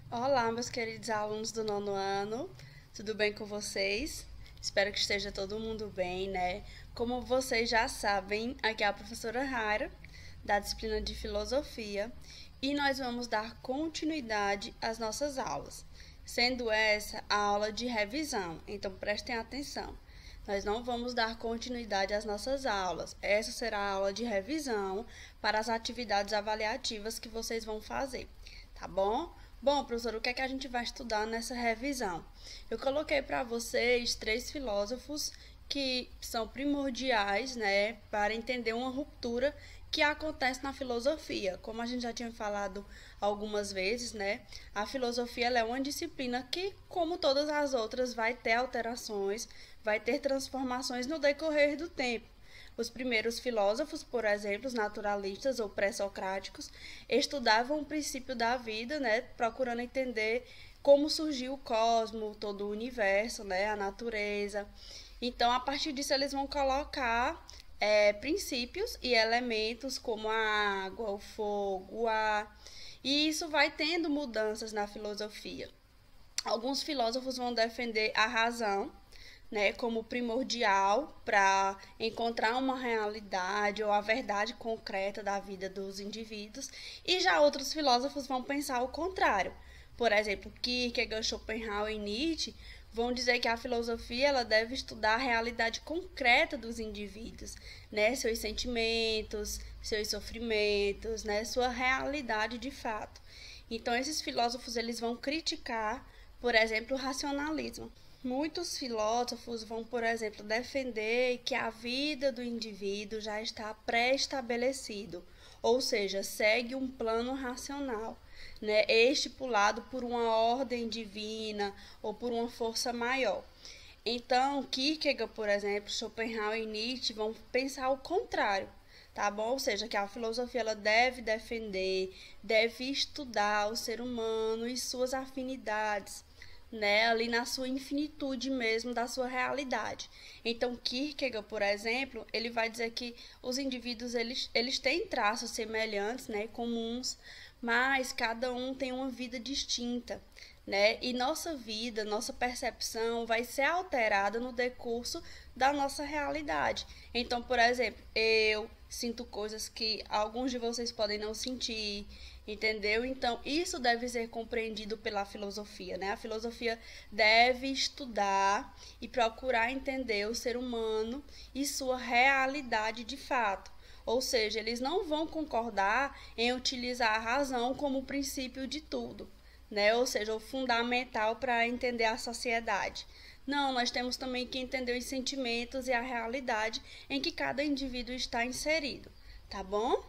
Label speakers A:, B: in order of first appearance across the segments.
A: Olá, meus queridos alunos do nono ano, tudo bem com vocês? Espero que esteja todo mundo bem, né? Como vocês já sabem, aqui é a professora Rara, da disciplina de Filosofia, e nós vamos dar continuidade às nossas aulas, sendo essa a aula de revisão, então prestem atenção. Nós não vamos dar continuidade às nossas aulas. Essa será a aula de revisão para as atividades avaliativas que vocês vão fazer, tá bom? Bom, professor, o que é que a gente vai estudar nessa revisão? Eu coloquei para vocês três filósofos que são primordiais, né, para entender uma ruptura que acontece na filosofia. Como a gente já tinha falado algumas vezes, né, a filosofia ela é uma disciplina que, como todas as outras, vai ter alterações, vai ter transformações no decorrer do tempo. Os primeiros filósofos, por exemplo, os naturalistas ou pré-socráticos, estudavam o princípio da vida, né, procurando entender como surgiu o cosmos, todo o universo, né, a natureza. Então, a partir disso, eles vão colocar princípios e elementos como a água, o fogo, o ar. E isso vai tendo mudanças na filosofia. Alguns filósofos vão defender a razão, né, como primordial para encontrar uma realidade ou a verdade concreta da vida dos indivíduos, e já outros filósofos vão pensar o contrário. Por exemplo, Kierkegaard, Schopenhauer e Nietzsche vão dizer que a filosofia ela deve estudar a realidade concreta dos indivíduos, né, seus sentimentos, seus sofrimentos, né, sua realidade de fato. Então esses filósofos eles vão criticar, por exemplo, o racionalismo. Muitos filósofos vão, por exemplo, defender que a vida do indivíduo já está pré-estabelecido, ou seja, segue um plano racional, né, estipulado por uma ordem divina ou por uma força maior. Então, Kierkegaard, por exemplo, Schopenhauer e Nietzsche vão pensar o contrário, tá bom? Ou seja, que a filosofia ela deve defender, deve estudar o ser humano e suas afinidades, né, ali na sua infinitude mesmo da sua realidade. Então, Kierkegaard, por exemplo, ele vai dizer que os indivíduos eles têm traços semelhantes, né, comuns, mas cada um tem uma vida distinta, né? E nossa vida, nossa percepção vai ser alterada no decurso da nossa realidade. Então, por exemplo, eu sinto coisas que alguns de vocês podem não sentir, entendeu? Então, isso deve ser compreendido pela filosofia, né? A filosofia deve estudar e procurar entender o ser humano e sua realidade de fato. Ou seja, eles não vão concordar em utilizar a razão como o princípio de tudo, né? Ou seja, o fundamental para entender a sociedade. Não, nós temos também que entender os sentimentos e a realidade em que cada indivíduo está inserido, tá bom?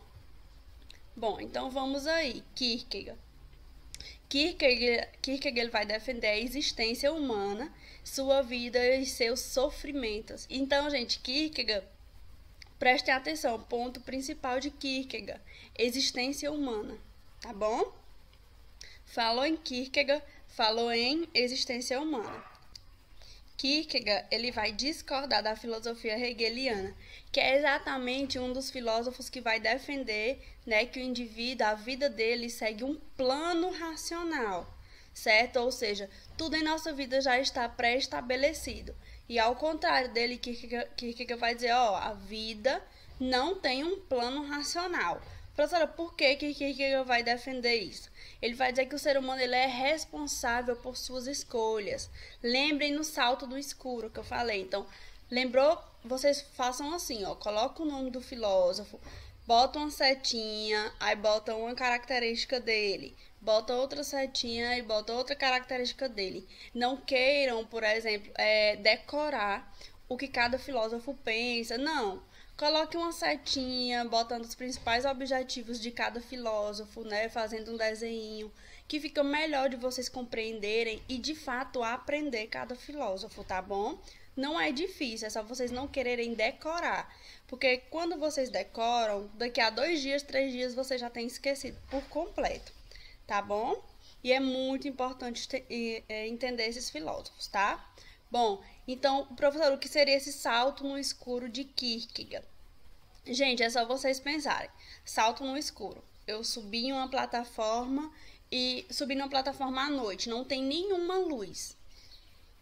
A: Bom, então vamos aí, Kierkegaard. Kierkegaard ele vai defender a existência humana, sua vida e seus sofrimentos. Então, gente, Kierkegaard, prestem atenção, ponto principal de Kierkegaard, existência humana, tá bom? Falou em Kierkegaard, falou em existência humana. Kierkegaard ele vai discordar da filosofia hegeliana, que é exatamente um dos filósofos que vai defender, né, que o indivíduo, a vida dele segue um plano racional, certo? Ou seja, tudo em nossa vida já está pré-estabelecido. E ao contrário dele, Kierkegaard vai dizer, ó, a vida não tem um plano racional. Professora, por que Kierkegaard vai defender isso? Ele vai dizer que o ser humano ele é responsável por suas escolhas. Lembrem no salto do escuro que eu falei. Então, lembrou? Vocês façam assim, ó. Coloca o nome do filósofo, bota uma setinha, aí bota uma característica dele, bota outra setinha e bota outra característica dele. Não queiram, por exemplo, decorar o que cada filósofo pensa. Não. Coloque uma setinha, botando os principais objetivos de cada filósofo, né? Fazendo um desenho que fica melhor de vocês compreenderem e de fato aprender cada filósofo, tá bom? Não é difícil, é só vocês não quererem decorar. Porque quando vocês decoram, daqui a 2 dias, 3 dias, você já tem esquecido por completo, tá bom? E é muito importante entender esses filósofos, tá? Bom, então, professor, o que seria esse salto no escuro de Kierkegaard? Gente, é só vocês pensarem. Salto no escuro. eu subi em uma plataforma e subi numa plataforma à noite, não tem nenhuma luz.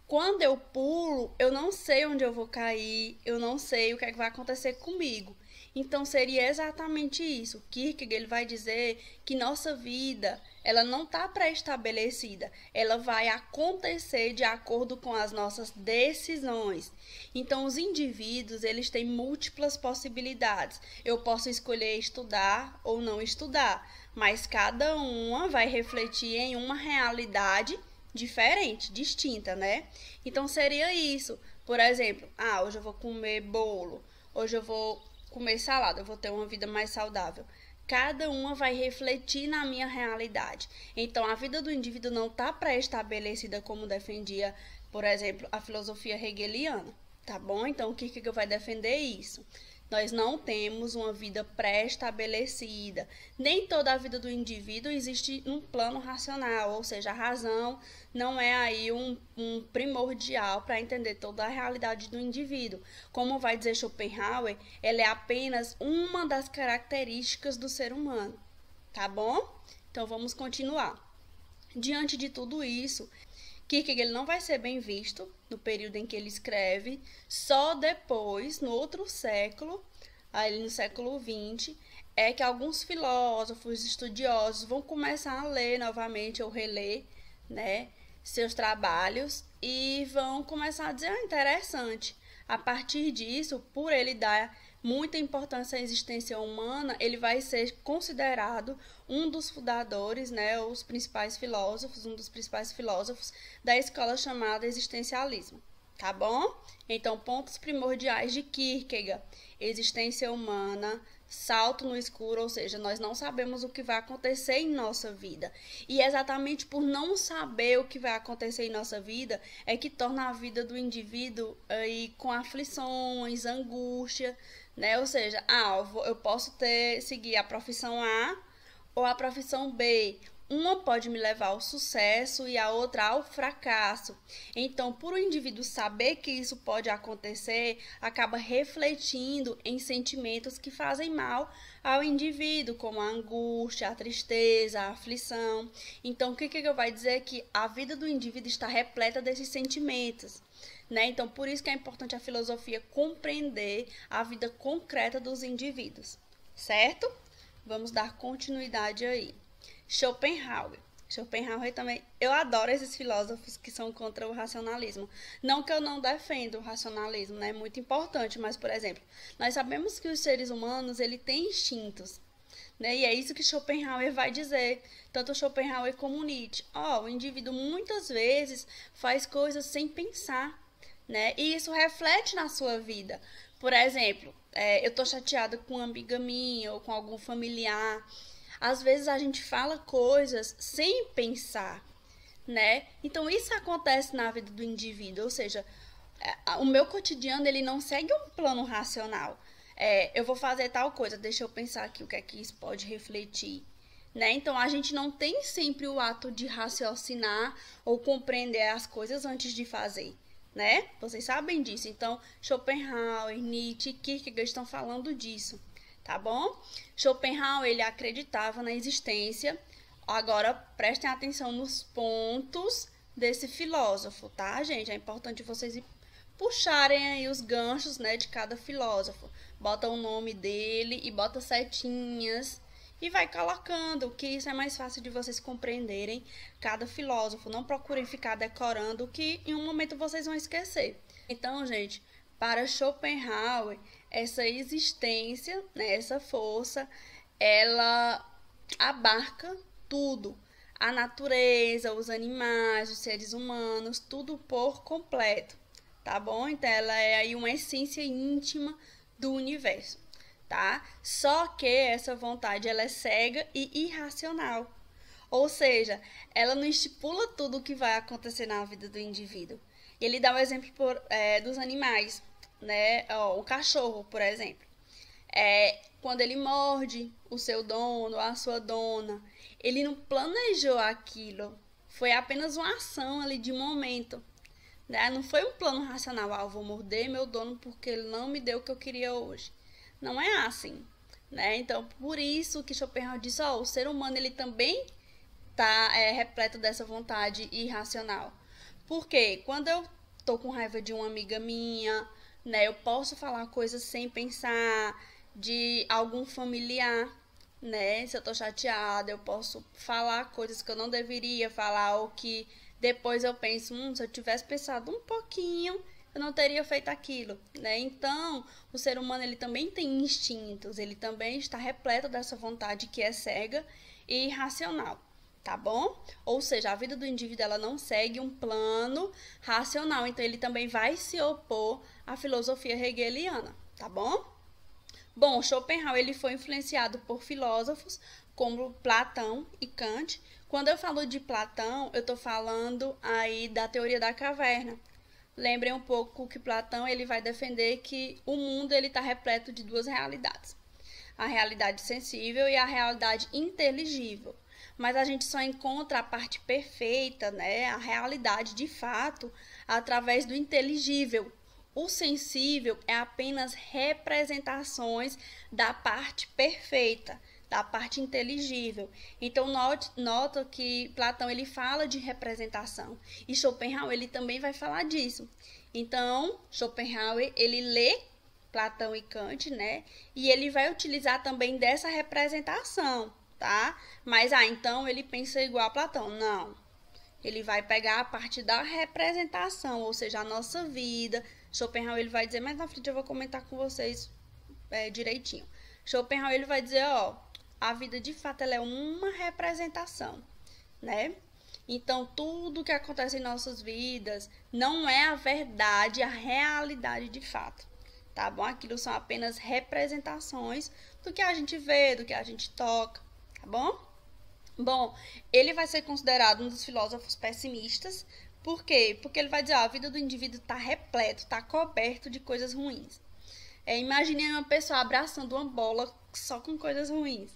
A: Quando eu pulo, eu não sei onde eu vou cair, eu não sei o que é que vai acontecer comigo. Então seria exatamente isso. Kierkegaard ele vai dizer que nossa vida, ela não está pré-estabelecida, ela vai acontecer de acordo com as nossas decisões. Então os indivíduos, eles têm múltiplas possibilidades. Eu posso escolher estudar ou não estudar, mas cada uma vai refletir em uma realidade diferente, distinta, né? Então seria isso. Por exemplo, hoje eu vou comer bolo, hoje eu vou comer salada, eu vou ter uma vida mais saudável. Cada uma vai refletir na minha realidade. Então a vida do indivíduo não está pré-estabelecida como defendia, por exemplo, a filosofia hegeliana, tá bom? Então o Kierkegaard vai defender isso. Nós não temos uma vida pré-estabelecida. Nem toda a vida do indivíduo existe um plano racional, ou seja, a razão não é aí um primordial para entender toda a realidade do indivíduo. Como vai dizer Schopenhauer, ela é apenas uma das características do ser humano. Tá bom? Então vamos continuar. Diante de tudo isso, Kierkegaard ele não vai ser bem visto no período em que ele escreve, só depois, no outro século, aí no século XX, é que alguns filósofos, estudiosos vão começar a ler novamente ou reler, né, seus trabalhos e vão começar a dizer, interessante. A partir disso, por ele dar muita importância à existência humana, ele vai ser considerado um dos fundadores, né, um dos principais filósofos da escola chamada existencialismo, tá bom? Então, pontos primordiais de Kierkegaard: existência humana, salto no escuro, ou seja, nós não sabemos o que vai acontecer em nossa vida. E exatamente por não saber o que vai acontecer em nossa vida é que torna a vida do indivíduo aí com aflições, angústia, né? Ou seja, eu posso seguir a profissão A ou a profissão B. Uma pode me levar ao sucesso e a outra ao fracasso. Então, por o indivíduo saber que isso pode acontecer, acaba refletindo em sentimentos que fazem mal ao indivíduo, como a angústia, a tristeza, a aflição. Então, o que eu vai dizer é que a vida do indivíduo está repleta desses sentimentos, né? Então, por isso que é importante a filosofia compreender a vida concreta dos indivíduos, certo? Vamos dar continuidade aí. Schopenhauer também, eu adoro esses filósofos que são contra o racionalismo. Não que eu não defendo o racionalismo, né? É muito importante, mas, por exemplo, nós sabemos que os seres humanos, ele têm instintos, né? E é isso que Schopenhauer vai dizer, tanto Schopenhauer como Nietzsche. O indivíduo muitas vezes faz coisas sem pensar, né? E isso reflete na sua vida. Por exemplo, eu tô chateada com uma amiga minha ou com algum familiar. Às vezes a gente fala coisas sem pensar, né? Então isso acontece na vida do indivíduo, ou seja, o meu cotidiano ele não segue um plano racional. Eu vou fazer tal coisa, deixa eu pensar aqui o que é que isso pode refletir, né? Então a gente não tem sempre o ato de raciocinar ou compreender as coisas antes de fazer, né? Vocês sabem disso. Então Schopenhauer, Nietzsche e Kierkegaard estão falando disso. Tá bom? Schopenhauer, ele acreditava na existência. Agora, prestem atenção nos pontos desse filósofo, tá, gente? É importante vocês puxarem aí os ganchos, né, de cada filósofo. Bota o nome dele e bota setinhas e vai colocando, que isso é mais fácil de vocês compreenderem cada filósofo. Não procurem ficar decorando, que em um momento vocês vão esquecer. Então, gente, para Schopenhauer, essa existência, né, essa força, ela abarca tudo. A natureza, os animais, os seres humanos, tudo por completo, tá bom? Então, ela é aí uma essência íntima do universo, tá? Só que essa vontade, ela é cega e irracional. Ou seja, ela não estipula tudo o que vai acontecer na vida do indivíduo. E ele dá o exemplo dos animais, né? O cachorro, por exemplo. Quando ele morde o seu dono, a sua dona, ele não planejou aquilo. Foi apenas uma ação ali de momento, né? Não foi um plano racional. Eu vou morder meu dono porque ele não me deu o que eu queria hoje. Não é assim. né? Então, por isso que Schopenhauer disse, ó, o ser humano ele também tá repleto dessa vontade irracional. Porque quando eu tô com raiva de uma amiga minha, né, eu posso falar coisas sem pensar, de algum familiar, né? Se eu tô chateada, eu posso falar coisas que eu não deveria falar ou que depois eu penso, se eu tivesse pensado um pouquinho, eu não teria feito aquilo, né? Então, o ser humano ele também tem instintos, ele também está repleto dessa vontade que é cega e irracional, tá bom? Ou seja, a vida do indivíduo ela não segue um plano racional, então ele também vai se opor à filosofia hegeliana, tá bom? Bom, Schopenhauer ele foi influenciado por filósofos como Platão e Kant. Quando eu falo de Platão, eu estou falando aí da teoria da caverna. Lembrem um pouco que Platão ele vai defender que o mundo ele está repleto de duas realidades: a realidade sensível e a realidade inteligível. Mas a gente só encontra a parte perfeita, né, a realidade de fato, através do inteligível. O sensível é apenas representações da parte perfeita, da parte inteligível. Então nota que Platão ele fala de representação e Schopenhauer ele também vai falar disso. Então Schopenhauer ele lê Platão e Kant, né? E ele vai utilizar também dessa representação, tá? Mas então ele pensa igual a Platão? Não. Ele vai pegar a parte da representação, ou seja, a nossa vida. Schopenhauer ele vai dizer, mais na frente eu vou comentar com vocês direitinho. Schopenhauer ele vai dizer, ó, a vida de fato ela é uma representação, né? Então, tudo que acontece em nossas vidas não é a verdade, a realidade de fato, tá bom? Aquilo são apenas representações do que a gente vê, do que a gente toca, tá bom? Bom, ele vai ser considerado um dos filósofos pessimistas. Por quê? Porque ele vai dizer, ó, a vida do indivíduo está repleto, está coberto de coisas ruins. Imagine uma pessoa abraçando uma bola só com coisas ruins.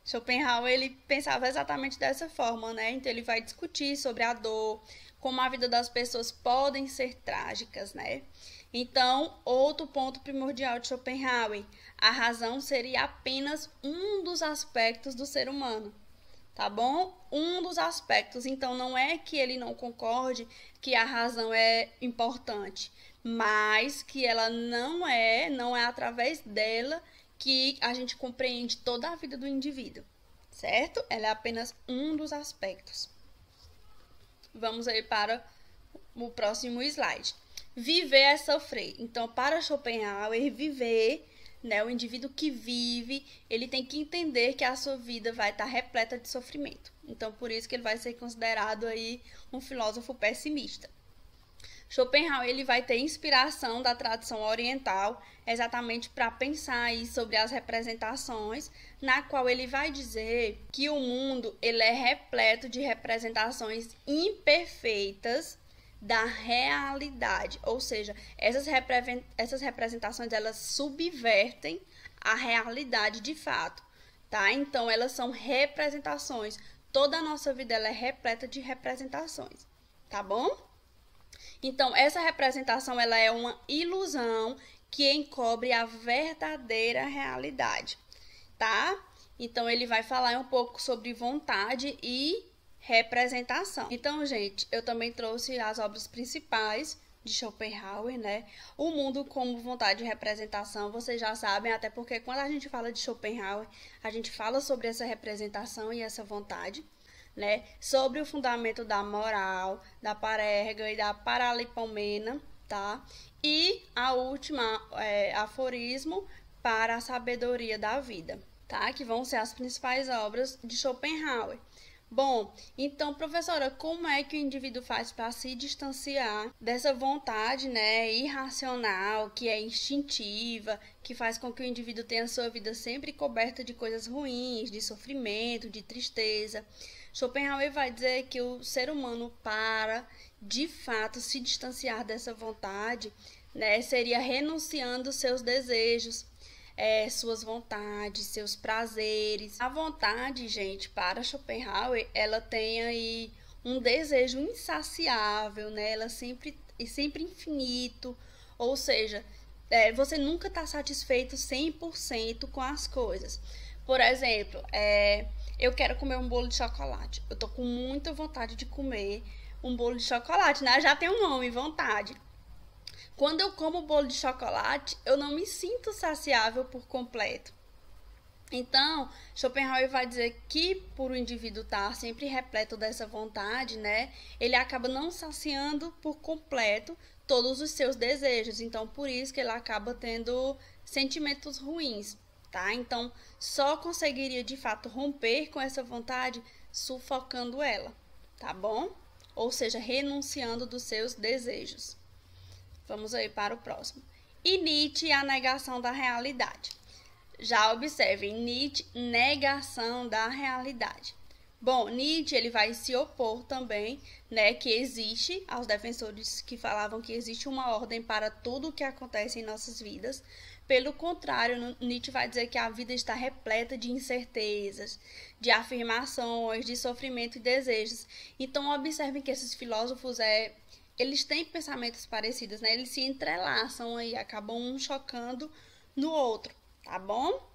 A: Schopenhauer ele pensava exatamente dessa forma, né? Então ele vai discutir sobre a dor, como a vida das pessoas podem ser trágicas, né? Então, outro ponto primordial de Schopenhauer, a razão seria apenas um dos aspectos do ser humano, tá bom? Um dos aspectos. Então, não é que ele não concorde que a razão é importante, mas que ela não é através dela que a gente compreende toda a vida do indivíduo, certo? Ela é apenas um dos aspectos. Vamos aí para o próximo slide. Viver é sofrer. Então, para Schopenhauer, viver, né, o indivíduo que vive, ele tem que entender que a sua vida vai estar repleta de sofrimento. Então, por isso que ele vai ser considerado aí um filósofo pessimista. Schopenhauer ele vai ter inspiração da tradição oriental exatamente para pensar aí sobre as representações, na qual ele vai dizer que o mundo ele é repleto de representações imperfeitas da realidade, ou seja, essas representações elas subvertem a realidade de fato, tá? Então elas são representações. Toda a nossa vida ela é repleta de representações, tá bom? Então, essa representação ela é uma ilusão que encobre a verdadeira realidade, tá? Então, ele vai falar um pouco sobre vontade e representação. Então, gente, eu também trouxe as obras principais de Schopenhauer, né? O mundo como vontade e representação, vocês já sabem, até porque quando a gente fala de Schopenhauer, a gente fala sobre essa representação e essa vontade, né? Sobre o fundamento da moral, da parerga e da paralipomena, tá? E a última aforismo para a sabedoria da vida, tá? Que vão ser as principais obras de Schopenhauer. Bom, então, professora, como é que o indivíduo faz para se distanciar dessa vontade, né, irracional, que é instintiva, que faz com que o indivíduo tenha a sua vida sempre coberta de coisas ruins, de sofrimento, de tristeza? Schopenhauer vai dizer que o ser humano, para de fato se distanciar dessa vontade, né, seria renunciando seus desejos, suas vontades, seus prazeres. A vontade, gente, para Schopenhauer, ela tem aí um desejo insaciável, né? Ela sempre infinito, ou seja, você nunca está satisfeito 100% com as coisas. Por exemplo, eu quero comer um bolo de chocolate. Eu tô com muita vontade de comer um bolo de chocolate, né? Já tem um nome, vontade. Quando eu como o bolo de chocolate, eu não me sinto saciável por completo. Então, Schopenhauer vai dizer que por o indivíduo estar sempre repleto dessa vontade, né, ele acaba não saciando por completo todos os seus desejos. Então, por isso que ele acaba tendo sentimentos ruins, tá? Então, só conseguiria de fato romper com essa vontade sufocando ela, tá bom? Ou seja, renunciando dos seus desejos. Vamos aí para o próximo. E Nietzsche, a negação da realidade. Já observem, Nietzsche, negação da realidade. Bom, Nietzsche ele vai se opor também, né, que existe, aos defensores que falavam que existe uma ordem para tudo o que acontece em nossas vidas. Pelo contrário, Nietzsche vai dizer que a vida está repleta de incertezas, de afirmações, de sofrimento e desejos. Então, observem que esses filósofos eles têm pensamentos parecidos, né? Eles se entrelaçam aí, acabam um chocando no outro, tá bom?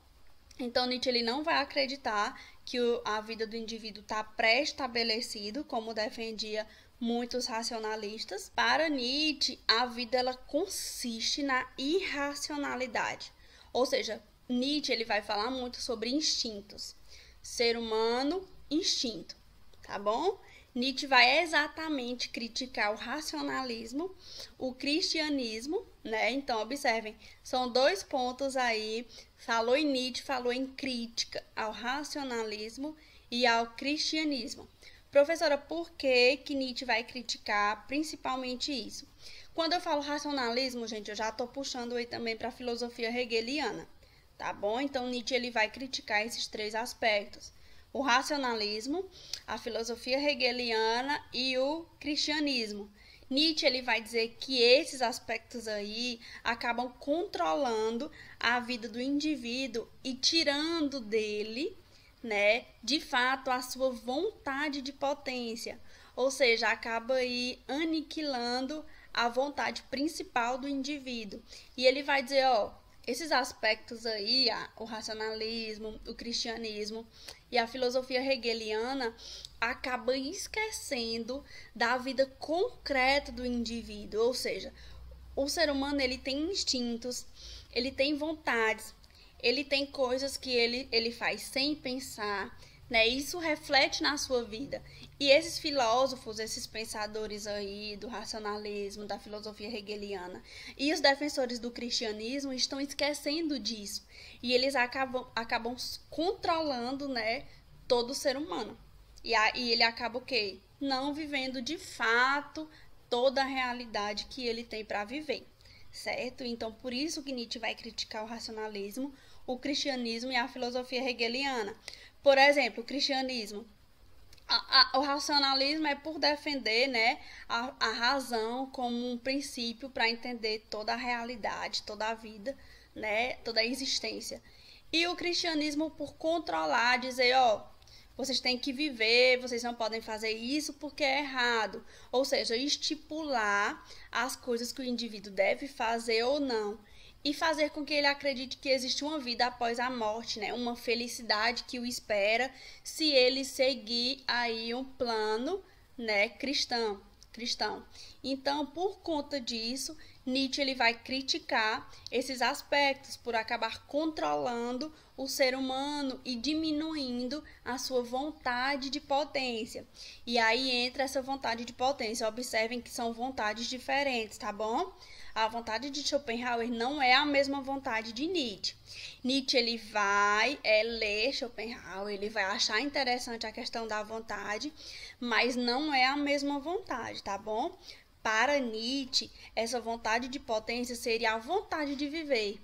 A: Então, Nietzsche ele não vai acreditar que a vida do indivíduo está pré-estabelecido, como defendia muitos racionalistas. Para Nietzsche, a vida ela consiste na irracionalidade. Ou seja, Nietzsche ele vai falar muito sobre instintos. Ser humano, instinto, tá bom? Nietzsche vai exatamente criticar o racionalismo, o cristianismo, né? Então, observem, são 2 pontos aí. Falou em Nietzsche, falou em crítica ao racionalismo e ao cristianismo. Professora, por que Nietzsche vai criticar principalmente isso? Quando eu falo racionalismo, gente, eu já estou puxando aí também para a filosofia hegeliana, tá bom? Então, Nietzsche ele vai criticar esses 3 aspectos. O racionalismo, a filosofia hegeliana e o cristianismo. Nietzsche ele vai dizer que esses aspectos aí acabam controlando a vida do indivíduo e tirando dele, né, de fato, a sua vontade de potência. Ou seja, acaba aí aniquilando a vontade principal do indivíduo. E ele vai dizer, esses aspectos aí, o racionalismo, o cristianismo e a filosofia hegeliana acabam esquecendo da vida concreta do indivíduo, ou seja, o ser humano ele tem instintos, ele tem vontades, ele tem coisas que ele faz sem pensar, né? Isso reflete na sua vida. E esses filósofos, esses pensadores aí do racionalismo, da filosofia hegeliana e os defensores do cristianismo estão esquecendo disso. E eles acabam controlando, né, todo ser humano. E ele acaba o quê? Não vivendo de fato toda a realidade que ele tem para viver, certo? Então, por isso que Nietzsche vai criticar o racionalismo, o cristianismo e a filosofia hegeliana. Por exemplo, o cristianismo. O racionalismo é por defender, né, a razão como um princípio para entender toda a realidade, toda a vida, né, toda a existência. E o cristianismo por controlar, dizer, vocês têm que viver, vocês não podem fazer isso porque é errado. Ou seja, estipular as coisas que o indivíduo deve fazer ou não. E fazer com que ele acredite que existe uma vida após a morte, né? Uma felicidade que o espera se ele seguir aí um plano, né, cristão. Então, por conta disso, Nietzsche ele vai criticar esses aspectos por acabar controlando o ser humano e diminuindo a sua vontade de potência. E aí entra essa vontade de potência. Observem que são vontades diferentes, tá bom? A vontade de Schopenhauer não é a mesma vontade de Nietzsche. Nietzsche ele vai ler Schopenhauer, ele vai achar interessante a questão da vontade, mas não é a mesma vontade, tá bom? Para Nietzsche, essa vontade de potência seria a vontade de viver,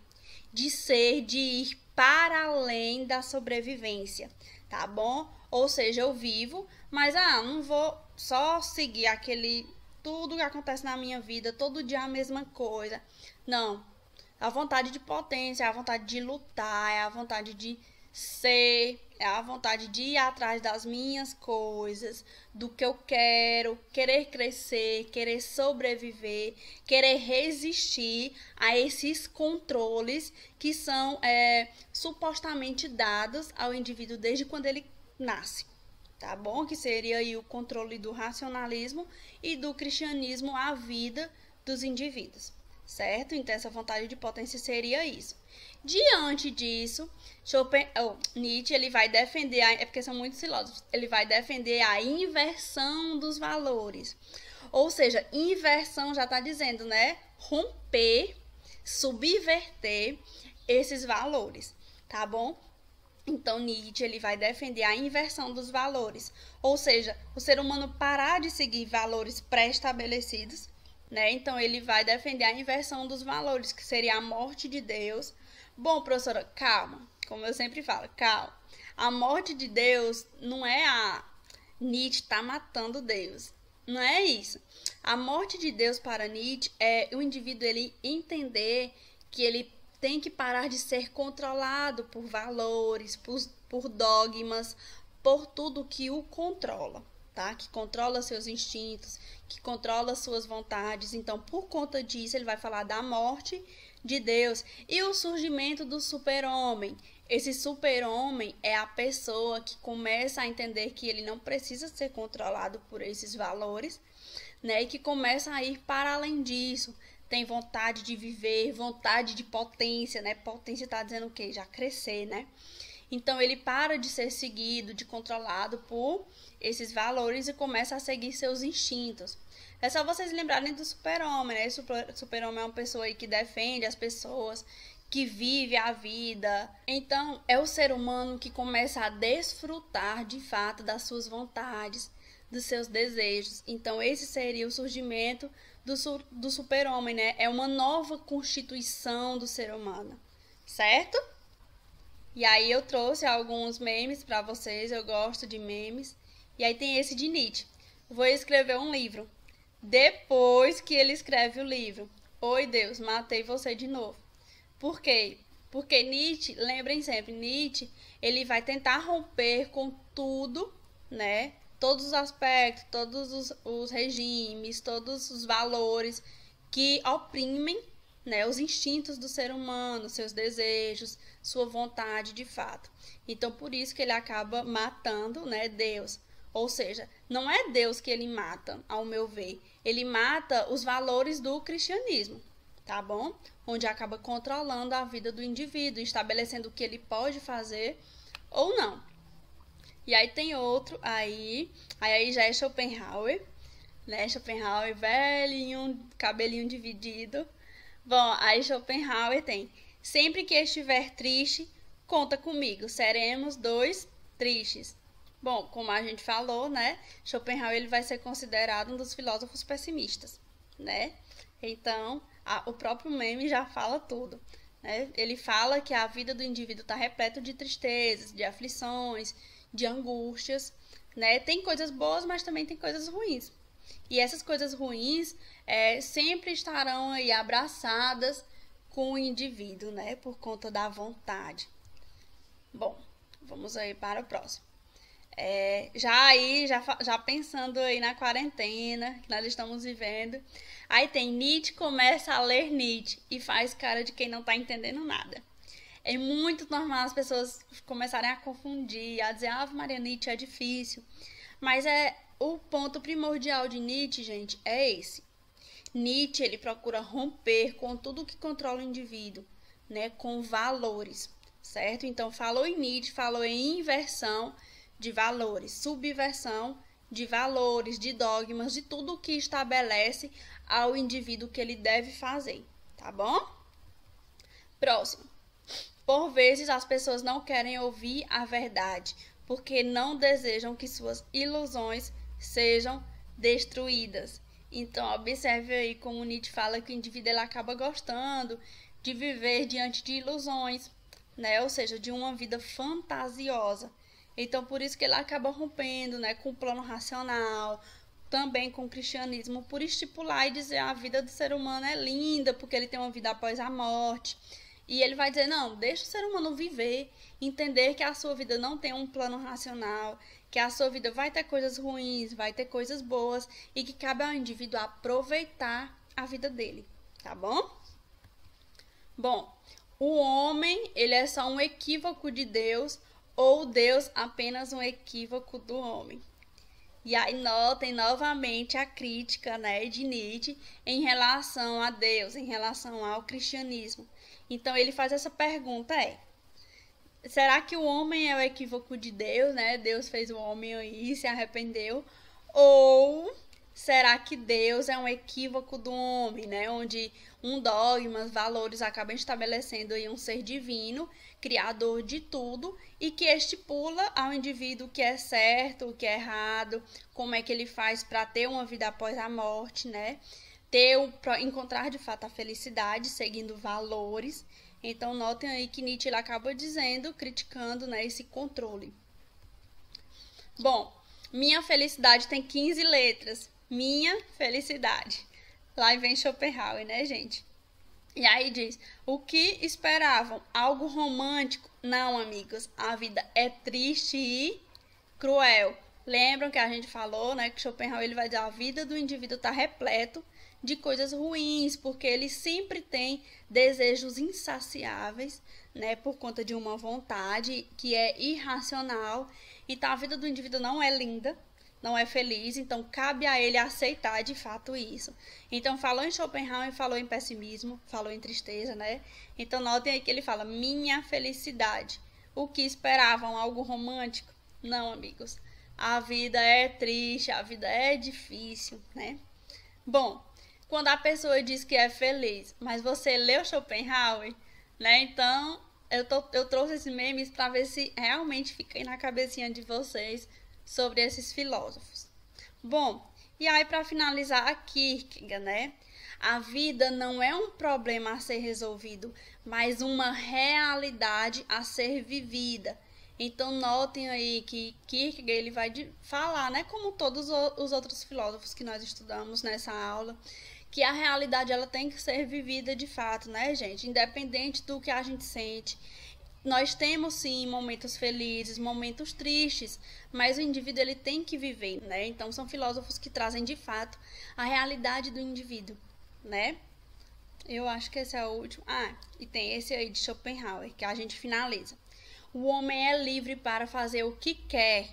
A: de ser, de ir para além da sobrevivência, tá bom? Ou seja, eu vivo, mas não vou só seguir tudo que acontece na minha vida, todo dia a mesma coisa. Não. A vontade de potência, a vontade de lutar, é a vontade de ser, é a vontade de ir atrás das minhas coisas, do que eu quero, querer crescer, querer sobreviver, querer resistir a esses controles que são supostamente dados ao indivíduo desde quando ele nasce. Tá bom? Que seria aí o controle do racionalismo e do cristianismo à vida dos indivíduos, certo? Então essa vontade de potência seria isso. Diante disso, Nietzsche ele vai defender, é porque são muitos filósofos, ele vai defender a inversão dos valores. Ou seja, inversão já está dizendo, né? Romper, subverter esses valores, tá bom? Então, Nietzsche ele vai defender a inversão dos valores, ou seja, o ser humano parar de seguir valores pré-estabelecidos, né? Então, ele vai defender a inversão dos valores, que seria a morte de Deus. Bom, professora, calma, como eu sempre falo, calma. A morte de Deus não é a Nietzsche tá matando Deus, não é isso. A morte de Deus para Nietzsche é o indivíduo ele entender que ele tem que parar de ser controlado por valores, por dogmas, por tudo que o controla, tá? Que controla seus instintos, que controla suas vontades. Então, por conta disso, ele vai falar da morte de Deus e o surgimento do super-homem. Esse super-homem é a pessoa que começa a entender que ele não precisa ser controlado por esses valores, né? E que começa a ir para além disso. Tem vontade de viver, vontade de potência, né? Potência está dizendo o quê? Já crescer, né? Então, ele para de ser seguido, de controlado por esses valores e começa a seguir seus instintos. É só vocês lembrarem do super-homem, né? Super-homem é uma pessoa aí que defende as pessoas, que vive a vida. Então, é o ser humano que começa a desfrutar, de fato, das suas vontades, dos seus desejos. Então, esse seria o surgimento do super-homem, né? É uma nova constituição do ser humano, certo? E aí eu trouxe alguns memes para vocês, eu gosto de memes. E aí tem esse de Nietzsche. Vou escrever um livro. Depois que ele escreve o livro, oi Deus, matei você de novo. Por quê? Porque Nietzsche, lembrem sempre, Nietzsche, ele vai tentar romper com tudo, né? Todos os aspectos, todos os regimes, todos os valores que oprimem, né, os instintos do ser humano, seus desejos, sua vontade de fato. Então, por isso que ele acaba matando, né, Deus. Ou seja, não é Deus que ele mata, ao meu ver. Ele mata os valores do cristianismo, tá bom? Onde acaba controlando a vida do indivíduo, estabelecendo o que ele pode fazer ou não. E aí tem outro aí já é Schopenhauer, né? Schopenhauer, velhinho, cabelinho dividido. Bom, aí Schopenhauer tem: sempre que estiver triste, conta comigo, seremos dois tristes. Bom, como a gente falou, né? Schopenhauer ele vai ser considerado um dos filósofos pessimistas, né? Então, o próprio meme já fala tudo, né? Ele fala que a vida do indivíduo está repleta de tristezas, de aflições, de angústias, né? Tem coisas boas, mas também tem coisas ruins. E essas coisas ruins sempre estarão aí abraçadas com o indivíduo, né? Por conta da vontade. Bom, vamos aí para o próximo. Já pensando aí na quarentena que nós estamos vivendo. Aí tem Nietzsche começa a ler Nietzsche e faz cara de quem não está entendendo nada. É muito normal as pessoas começarem a confundir, a dizer, Maria, Nietzsche é difícil. Mas o ponto primordial de Nietzsche, gente, é esse. Nietzsche, ele procura romper com tudo que controla o indivíduo, né, com valores, certo? Então, falou em Nietzsche, falou em inversão de valores, subversão de valores, de dogmas, de tudo o que estabelece ao indivíduo que ele deve fazer, tá bom? Próximo. Por vezes as pessoas não querem ouvir a verdade, porque não desejam que suas ilusões sejam destruídas. Então, observe aí como Nietzsche fala que o indivíduo ele acaba gostando de viver diante de ilusões, né? Ou seja, de uma vida fantasiosa. Então, por isso que ele acaba rompendo, né, com o plano racional, também com o cristianismo, por estipular e dizer a vida do ser humano é linda, porque ele tem uma vida após a morte. E ele vai dizer, não, deixa o ser humano viver, entender que a sua vida não tem um plano racional, que a sua vida vai ter coisas ruins, vai ter coisas boas, e que cabe ao indivíduo aproveitar a vida dele, tá bom? Bom, o homem, ele é só um equívoco de Deus, ou Deus apenas um equívoco do homem. E aí notem novamente a crítica, né, de Nietzsche em relação a Deus, em relação ao cristianismo. Então ele faz essa pergunta, será que o homem é o equívoco de Deus, né? Deus fez o homem aí e se arrependeu? Ou será que Deus é um equívoco do homem, né? Onde um dogma, valores acabam estabelecendo aí um ser divino, criador de tudo, e que estipula ao indivíduo o que é certo, o que é errado, como é que ele faz para ter uma vida após a morte, né? Encontrar de fato a felicidade, seguindo valores. Então, notem aí que Nietzsche ele acaba dizendo, criticando, né, esse controle. Bom, minha felicidade tem 15 letras. Minha felicidade. Lá vem Schopenhauer, né, gente? E aí diz, o que esperavam? Algo romântico? Não, amigos, a vida é triste e cruel. Lembram que a gente falou, né, que Schopenhauer ele vai dizer a vida do indivíduo está repleto de coisas ruins, porque ele sempre tem desejos insaciáveis, né, por conta de uma vontade que é irracional. Então a vida do indivíduo não é linda, não é feliz, então cabe a ele aceitar de fato isso. Então falou em Schopenhauer, falou em pessimismo, falou em tristeza, né? Então notem aí que ele fala, minha felicidade. O que esperavam? Algo romântico? Não, amigos. A vida é triste, a vida é difícil, né? Bom, quando a pessoa diz que é feliz, mas você leu Schopenhauer, né? Então, eu trouxe esses memes para ver se realmente fica aí na cabecinha de vocês sobre esses filósofos. Bom, e aí para finalizar a Kierkegaard, né? A vida não é um problema a ser resolvido, mas uma realidade a ser vivida. Então notem aí que Kierkegaard ele vai falar, né, como todos os outros filósofos que nós estudamos nessa aula, que a realidade ela tem que ser vivida de fato, né, gente? Independente do que a gente sente. Nós temos sim momentos felizes, momentos tristes, mas o indivíduo ele tem que viver, né? Então são filósofos que trazem de fato a realidade do indivíduo, né? Eu acho que esse é o último. Ah, e tem esse aí de Schopenhauer, que a gente finaliza. O homem é livre para fazer o que quer,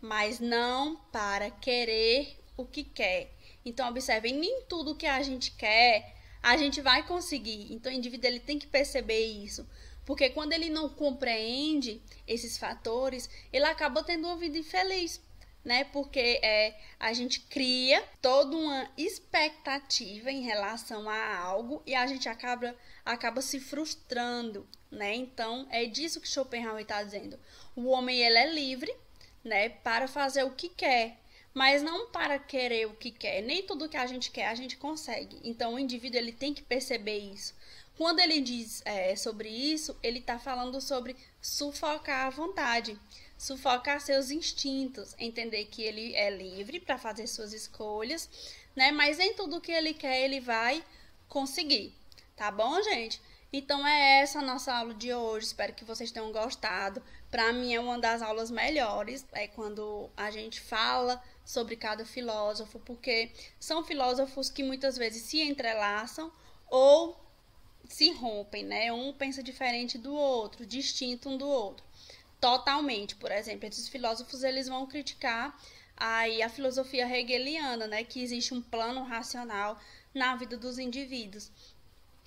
A: mas não para querer o que quer. Então, observem, nem tudo que a gente quer, a gente vai conseguir. Então, o indivíduo ele tem que perceber isso. Porque quando ele não compreende esses fatores, ele acaba tendo uma vida infeliz, né? Porque a gente cria toda uma expectativa em relação a algo e a gente acaba se frustrando, né? Então, é disso que Schopenhauer está dizendo. O homem ele é livre, né, para fazer o que quer, mas não para querer o que quer. Nem tudo que a gente quer a gente consegue. Então, o indivíduo ele tem que perceber isso. Quando ele diz sobre isso, ele está falando sobre sufocar a vontade, sufocar seus instintos, entender que ele é livre para fazer suas escolhas, né? Mas nem tudo que ele quer ele vai conseguir, tá bom, gente? Então é essa a nossa aula de hoje, espero que vocês tenham gostado. Para mim é uma das aulas melhores, quando a gente fala sobre cada filósofo, porque são filósofos que muitas vezes se entrelaçam ou se rompem, né? Um pensa diferente do outro, distinto um do outro. Totalmente. Por exemplo, esses filósofos eles vão criticar aí a filosofia hegeliana, né? Que existe um plano racional na vida dos indivíduos.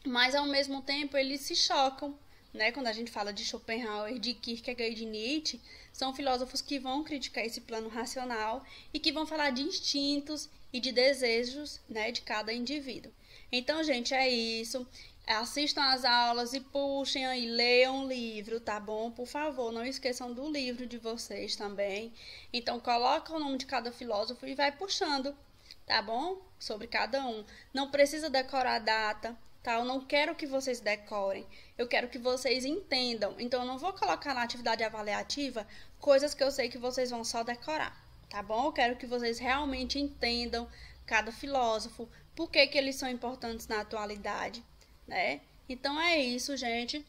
A: Mas, ao mesmo tempo, eles se chocam, né? Quando a gente fala de Schopenhauer, de Kierkegaard e de Nietzsche, são filósofos que vão criticar esse plano racional e que vão falar de instintos e de desejos, né? De cada indivíduo. Então, gente, é isso. Assistam às aulas e puxem aí, leiam o livro, tá bom? Por favor, não esqueçam do livro de vocês também. Então, coloca o nome de cada filósofo e vai puxando, tá bom? Sobre cada um. Não precisa decorar a data, tá? Eu não quero que vocês decorem, eu quero que vocês entendam. Então, eu não vou colocar na atividade avaliativa coisas que eu sei que vocês vão só decorar, tá bom? Eu quero que vocês realmente entendam cada filósofo, por que eles são importantes na atualidade, né? Então é isso, gente.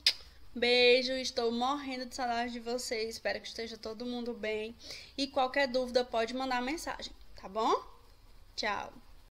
A: Beijo, estou morrendo de saudade de vocês. Espero que esteja todo mundo bem. E qualquer dúvida pode mandar mensagem, tá bom? Tchau.